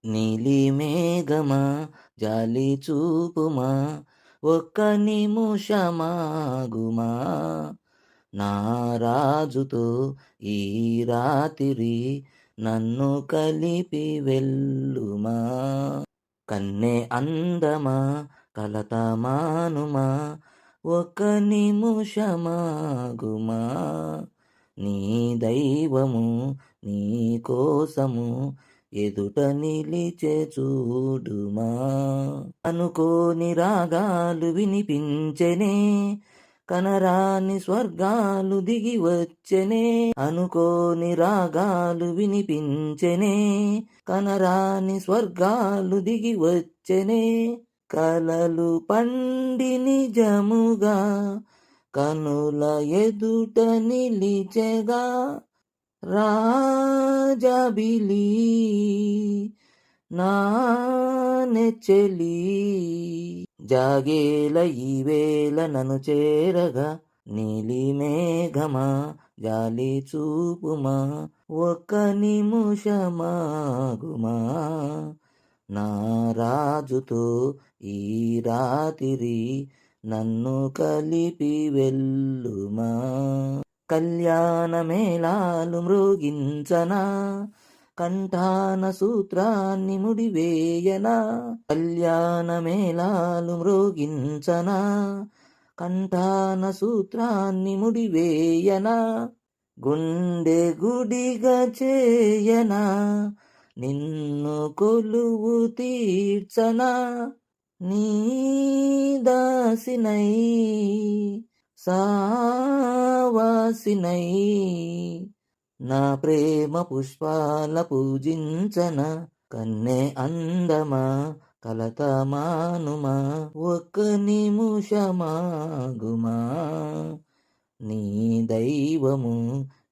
నీలి మేఘమా జాలి చూపుమా ఒక్క నిముషమాగుమా నా రాజుతో ఈ రాత్రి నన్ను కలిపి వెళ్ళుమా కన్నె అందమా కలత మానుమా ఒక్క నిముషమాగుమా నీ దైవము నీ కోసము ఎదుట నిలిచే చూడుమా అనుకోని రాగాలు వినిపించెనే కనరాని స్వర్గాలు దిగి వచ్చెనే అనుకోని రాగాలు వినిపించెనే కనరాని స్వర్గాలు దిగి వచ్చెనే కలలు పండి నిజముగా కనుల ఎదుట నిలిచెగా రాజబిలి నా నెచ్చెలి జాగేల ఈవేళ నన్ను చేరగా నీలి మేఘమా జాలి చూపుమా ఒక్క నిముషమాగుమా నా రాజుతో ఈ రాత్రి నన్ను కలిపి వెళ్ళుమా కళ్యాణ మేళాలు మ్రోగించనా కంఠాన సూత్రాన్ని ముడివేయనా కళ్యాణ మేళాలు మ్రోగించనా కంఠాన సూత్రాన్ని ముడివేయనా గుండె గుడిగా చేయనా నిన్ను కొలువు తీర్చనా నీ దాసినై సావాసినై నా ప్రేమ పుష్పాల పూజించన కన్నె అందమా కలత మానుమా ఒక్క నిముషమాగుమా నీ దైవము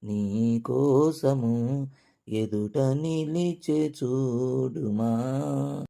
నీ కోసము ఎదుట నిలిచే చూడుమా